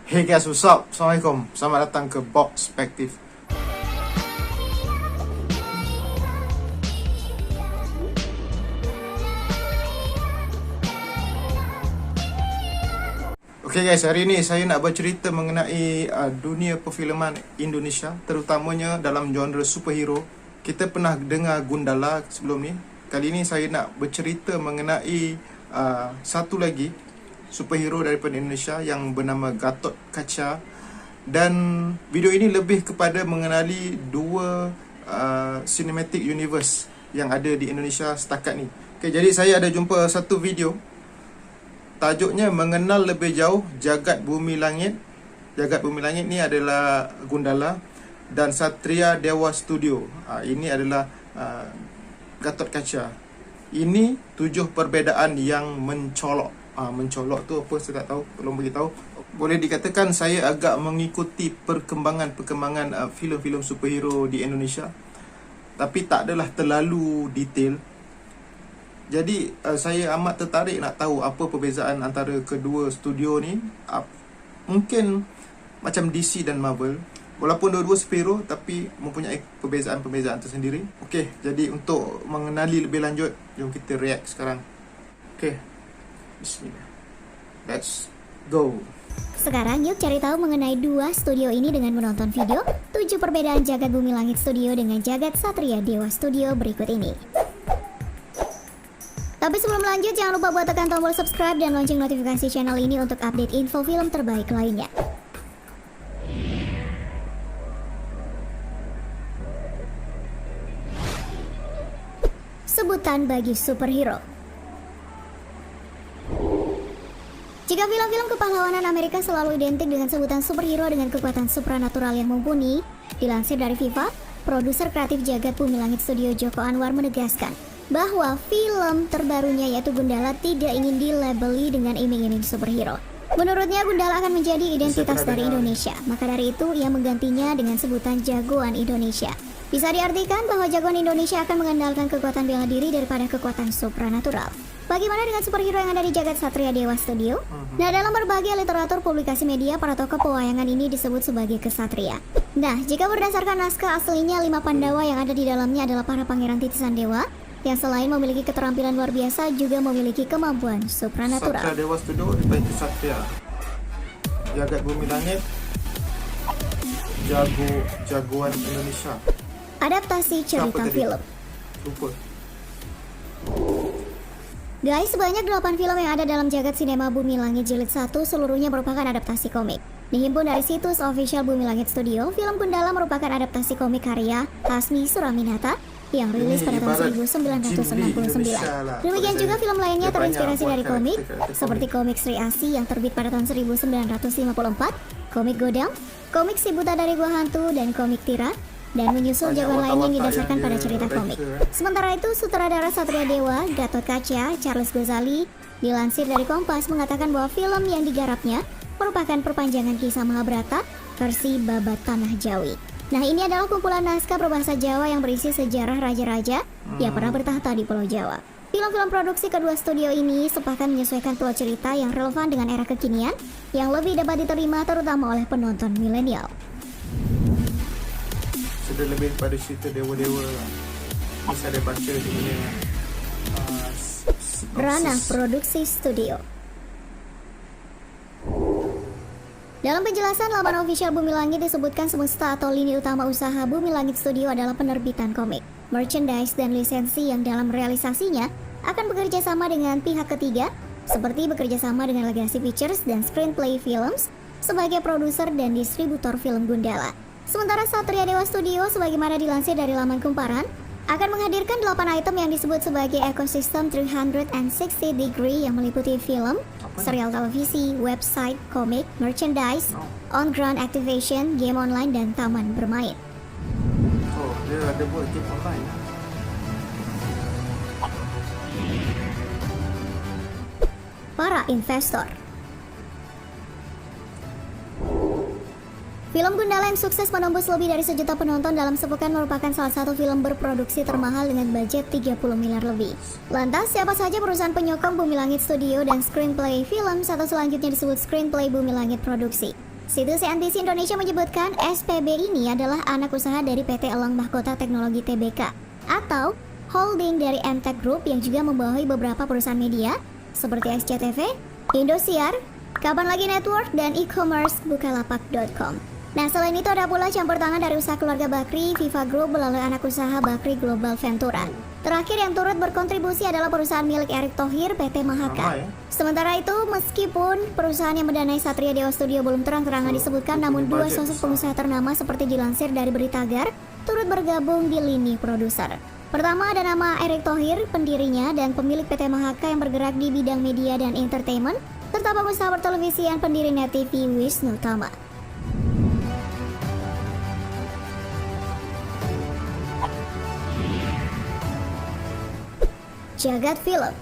Hey guys, what's up? Assalamualaikum. Selamat datang ke Box Perspective. Okay guys, hari ini saya nak bercerita mengenai dunia perfilman Indonesia, terutamanya dalam genre superhero. Kita pernah dengar Gundala sebelum ni. Kali ini saya nak bercerita mengenai satu lagi superhero daripada Indonesia yang bernama Gatot Kaca. Dan video ini lebih kepada mengenali dua cinematic universe yang ada di Indonesia setakat ni. Okay, jadi saya ada jumpa satu video. Tajuknya mengenal lebih jauh Jagat Bumi Langit. Jagat Bumi Langit ni adalah Gundala dan Satria Dewa Studio. Ini adalah Gatot Kaca. Ini 7 perbezaan yang mencolok. Mencolok tu apa saya tak tahu, tolong beritahu. Boleh dikatakan saya agak mengikuti perkembangan filem-filem superhero di Indonesia, tapi tak adalah terlalu detail. Jadi saya amat tertarik nak tahu apa perbezaan antara kedua studio ni. Mungkin macam DC dan Marvel, walaupun dua-dua superhero tapi mempunyai perbezaan-perbezaan tersendiri. Okey, jadi untuk mengenali lebih lanjut, jom kita react sekarang. Okey, bismillah, let's go. Sekarang yuk cari tahu mengenai dua studio ini dengan menonton video 7 perbedaan Jagat Bumi Langit Studio dengan Jagat Satria Dewa Studio berikut ini. Tapi sebelum lanjut, jangan lupa buat tekan tombol subscribe dan lonceng notifikasi channel ini untuk update info film terbaik lainnya. Sebutan bagi superhero. Jika film-film kepahlawanan Amerika selalu identik dengan sebutan superhero dengan kekuatan supranatural yang mumpuni, dilansir dari FIFA, produser kreatif Jagat Bumi Langit Studio Joko Anwar menegaskan bahwa film terbarunya yaitu Gundala tidak ingin dilabeli dengan iming-iming superhero. Menurutnya Gundala akan menjadi identitas dari Indonesia, maka dari itu ia menggantinya dengan sebutan Jagoan Indonesia. Bisa diartikan bahwa Jagoan Indonesia akan mengandalkan kekuatan bela diri daripada kekuatan supranatural. Bagaimana dengan superhero yang ada di Jagat Satria Dewa Studio? Nah, dalam berbagai literatur publikasi media, para tokoh pewayangan ini disebut sebagai kesatria. Nah, jika berdasarkan naskah aslinya, 5 Pandawa yang ada di dalamnya adalah para pangeran titisan dewa, yang selain memiliki keterampilan luar biasa, juga memiliki kemampuan supranatural. Satria Dewa Studio dipanggil Satria. Jagat Bumi Langit, Jagoan Indonesia. Adaptasi cerita film. Lupa. Guys, sebanyak 8 film yang ada dalam Jagat Sinema Bumi Langit Jilid 1 seluruhnya merupakan adaptasi komik. Dihimpun dari situs official Bumi Langit Studio, film Gundala merupakan adaptasi komik karya Hasmi Suraminata yang rilis pada tahun 1969. Demikian juga film lainnya terinspirasi dari komik, seperti komik Sri Asi yang terbit pada tahun 1954, komik Godam, komik Si Buta dari Gua Hantu, dan komik Tira, dan menyusul jagoan lain yang didasarkan pada cerita komik. Sementara itu, sutradara Satria Dewa, Gatot Kaca, Charles Ghazali, dilansir dari Kompas mengatakan bahwa film yang digarapnya merupakan perpanjangan kisah Mahabharata versi babat Tanah Jawi. Nah, ini adalah kumpulan naskah berbahasa Jawa yang berisi sejarah raja-raja yang pernah bertahta di Pulau Jawa. Film-film produksi kedua studio ini sepakat menyesuaikan plot cerita yang relevan dengan era kekinian yang lebih dapat diterima terutama oleh penonton milenial. Sudah lebih pada cerita dewa-dewa. Bisa ada baca di mana Ranah Produksi Studio. Dalam penjelasan laman official Bumi Langit disebutkan semesta atau lini utama usaha Bumi Langit Studio adalah penerbitan komik, merchandise, dan lisensi yang dalam realisasinya akan bekerja sama dengan pihak ketiga, seperti bekerja sama dengan Legacy Pictures dan Screenplay Films sebagai produser dan distributor film Gundala. Sementara Satria Dewa Studio, sebagaimana dilansir dari laman Kumparan, akan menghadirkan 8 item yang disebut sebagai ekosistem 360 degree yang meliputi film, serial televisi, website, komik, merchandise, on-ground activation, game online, dan taman bermain. Oh, dia ada buat game online. Para investor. Film Gundala yang sukses menembus lebih dari 1 juta penonton dalam sepekan merupakan salah satu film berproduksi termahal dengan budget 30 miliar lebih. Lantas, siapa saja perusahaan penyokong Bumi Langit Studio dan Screenplay Films atau selanjutnya disebut Screenplay Bumi Langit Produksi? Situs CNBC Indonesia menyebutkan SPB ini adalah anak usaha dari PT Elang Mahkota Teknologi Tbk atau holding dari MTech Group yang juga membawahi beberapa perusahaan media seperti SCTV, Indosiar, Kapan Lagi Network, dan e-commerce Bukalapak.com. Nah, selain itu ada pula campur tangan dari usaha keluarga Bakri, Viva Group melalui anak usaha Bakri Global Ventura. Terakhir yang turut berkontribusi adalah perusahaan milik Erick Thohir, PT Mahaka. Sementara itu, meskipun perusahaan yang mendanai Satria Dewa Studio belum terang-terangan disebutkan, namun dua sosok pengusaha ternama seperti dilansir dari Beritagar turut bergabung di lini produser. Pertama ada nama Erick Thohir, pendirinya dan pemilik PT Mahaka yang bergerak di bidang media dan entertainment, serta pengusaha pertelevisian pendiri Net TV Wisnu Tama. Jagat Film.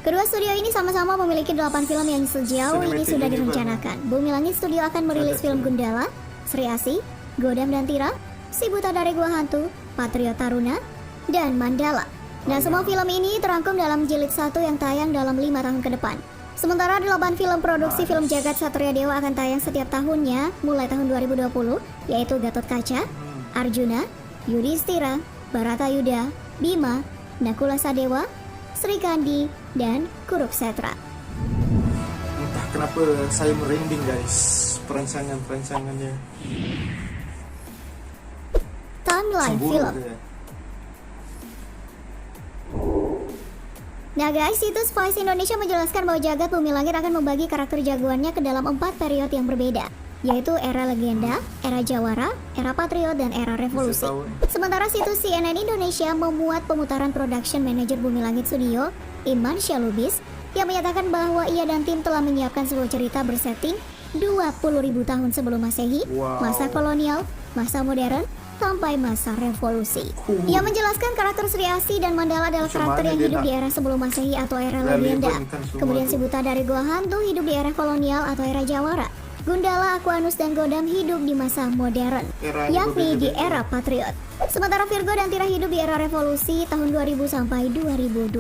Kedua studio ini sama-sama memiliki 8 film yang sejauh ini sudah direncanakan. Bumi Langit Studio akan merilis film Gundala, Sri Asih, Godam dan Tira, Si Buta dari Gua Hantu, Patriot Taruna, dan Mandala. Nah, semua film ini terangkum dalam jilid 1 yang tayang dalam 5 tahun ke depan. Sementara 8 film produksi film Jagat Satria Dewa akan tayang setiap tahunnya mulai tahun 2020, yaitu Gatot Kaca, Arjuna, Yudhistira, Baratayuda, Bima, Nakula Sadewa, Sri Kandi, dan Kuruksetra. Entah kenapa saya merinding guys, perancangannya. Timeline Semburu film. dia. Nah guys, situs Vice Indonesia menjelaskan bahwa Jagat Bumi Langit akan membagi karakter jagoannya ke dalam 4 periode yang berbeda, yaitu era legenda, era jawara, era patriot, dan era revolusi. Sementara situs CNN Indonesia memuat pemutaran production manager Bumi Langit Studio, Iman Syalubis, yang menyatakan bahwa ia dan tim telah menyiapkan sebuah cerita bersetting 20.000 tahun sebelum Masehi, masa kolonial, masa modern, sampai masa revolusi. Ia menjelaskan karakter Sri Asih dan Mandala adalah karakter yang hidup di era sebelum Masehi atau era legenda. Kemudian Si Buta dari Gua Hantu hidup di era kolonial atau era jawara. Gundala, Aquanus, dan Godam hidup di masa modern, yakni di era patriot. Sementara Virgo dan Tira hidup di era revolusi tahun 2000 sampai 2200.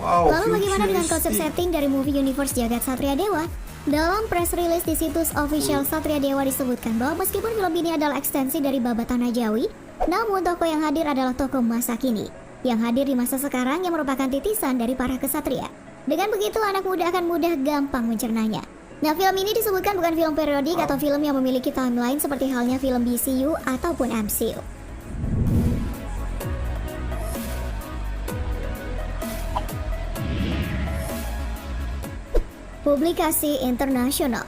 Lalu bagaimana dengan konsep setting dari movie universe Jagat Satria Dewa? Dalam press release di situs official Satria Dewa disebutkan bahwa meskipun film ini adalah ekstensi dari Babat Tanah Jawi, namun tokoh yang hadir adalah tokoh masa kini, yang hadir di masa sekarang yang merupakan titisan dari para kesatria. Dengan begitu, anak muda akan mudah gampang mencernanya. Nah, film ini disebutkan bukan film periodik atau film yang memiliki timeline seperti halnya film DCU ataupun MCU. Publikasi internasional.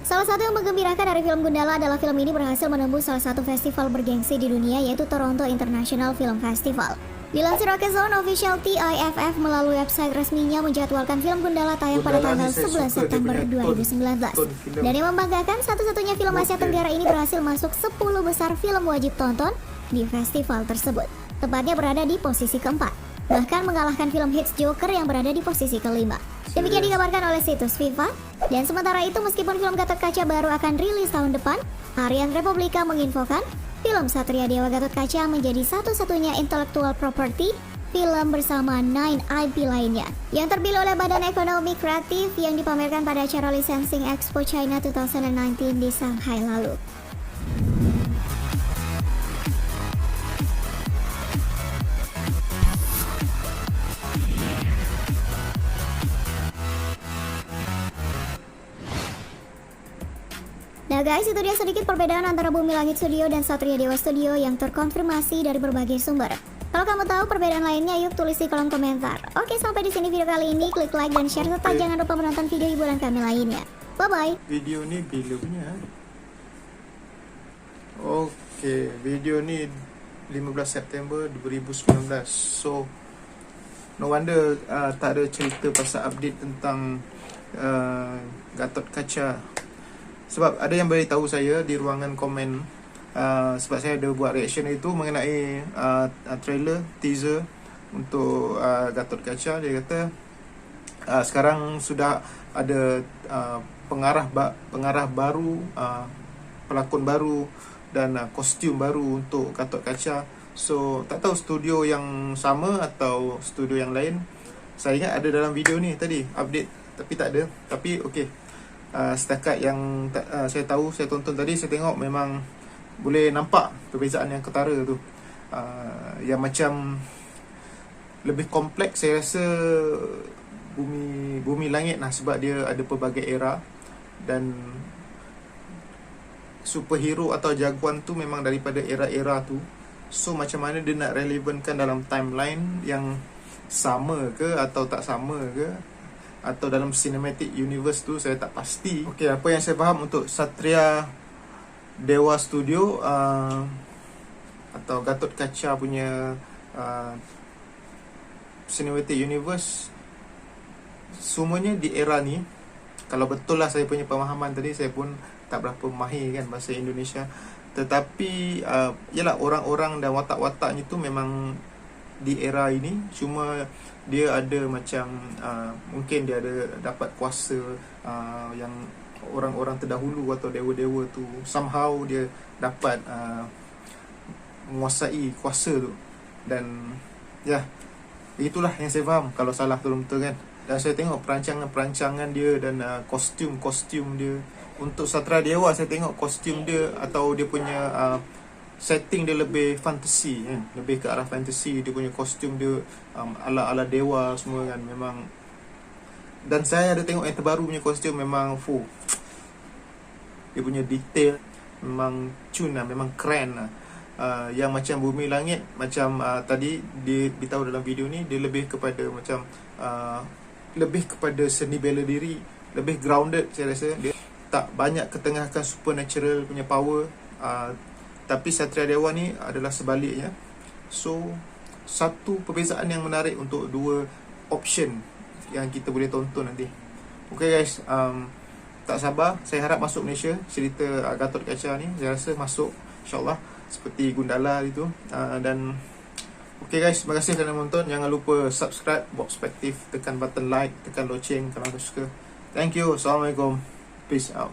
Salah satu yang menggembirakan dari film Gundala adalah film ini berhasil menembus salah satu festival bergengsi di dunia, yaitu Toronto International Film Festival. Dilansir Rockzone, official TIFF melalui website resminya menjadwalkan film Gundala tayang pada tanggal 11 September 2019. Dan yang membanggakan, satu-satunya film Asia Tenggara ini berhasil masuk 10 besar film wajib tonton di festival tersebut. Tepatnya berada di posisi keempat, bahkan mengalahkan film hits Joker yang berada di posisi kelima. Demikian dikabarkan oleh situs FIFA. Dan sementara itu, meskipun film Gatot Kaca baru akan rilis tahun depan, Harian Republika menginfokan film Satria Dewa Gatot Kaca menjadi satu-satunya intellectual property film bersama 9 IP lainnya yang terpilih oleh Badan Ekonomi Kreatif yang dipamerkan pada acara Licensing Expo China 2019 di Shanghai lalu. Nah guys, itu dia sedikit perbedaan antara Bumi Langit Studio dan Satria Dewa Studio yang terkonfirmasi dari berbagai sumber. Kalau kamu tahu perbedaan lainnya, yuk tulis di kolom komentar. Oke, sampai di sini video kali ini. Klik like dan share, serta jangan lupa menonton video hiburan kami lainnya. Bye-bye. Video ni bila punya? Oke, video ni 15 September 2019. So, no wonder tak ada cerita pasal update tentang Gatot Kaca. Sebab ada yang beritahu saya di ruangan komen, sebab saya ada buat reaction itu mengenai trailer, teaser untuk Gatot Kaca. Dia kata sekarang sudah ada pengarah baru, pelakon baru dan kostum baru untuk Gatot Kaca. So tak tahu studio yang sama atau studio yang lain. Saya ingat ada dalam video ni tadi update, tapi tak ada. Tapi okey, setakat yang saya tahu, saya tonton tadi, saya tengok memang boleh nampak perbezaan yang ketara tu. Yang macam lebih kompleks saya rasa Bumi Langit lah, sebab dia ada pelbagai era dan superhero atau jagoan tu memang daripada era-era tu. So macam mana dia nak relevankan dalam timeline yang sama ke atau tak sama ke, atau dalam cinematic universe tu saya tak pasti. Okey, apa yang saya faham untuk Satria Dewa Studio atau Gatot Kaca punya cinematic universe, semuanya di era ni. Kalau betul lah saya punya pemahaman tadi, saya pun tak berapa mahir kan bahasa Indonesia, tetapi yalah, orang-orang dan watak-wataknya tu memang di era ini. Cuma dia ada macam mungkin dia ada dapat kuasa yang orang-orang terdahulu atau dewa-dewa tu somehow dia dapat menguasai kuasa tu. Dan ya, itulah yang saya faham. Kalau salah tolong betul kan. Dan saya tengok perancangan dia dan kostum dia. Untuk Satria Dewa, saya tengok kostum dia atau dia punya setting dia lebih fantasy kan, lebih ke arah fantasy. Dia punya kostum dia ala-ala dewa semua kan, memang. Dan saya ada tengok yang terbaru punya kostum, memang dia punya detail memang cun lah, memang keren lah. Yang macam Bumi Langit, macam tadi dia beritahu dalam video ni, dia lebih kepada macam lebih kepada seni bela diri, lebih grounded. Saya rasa dia tak banyak ketengahkan supernatural punya power. Tapi Satria Dewa ni adalah sebaliknya. So satu perbezaan yang menarik untuk dua option yang kita boleh tonton nanti. Okay guys, tak sabar, saya harap masuk Malaysia cerita Gatot Kaca ni. Saya rasa masuk, insyaAllah, seperti Gundala itu. Dan okay guys, terima kasih kerana menonton. Jangan lupa subscribe, buat perspektif, tekan button like, tekan loceng kalau anda suka. Thank you. Assalamualaikum. Peace out.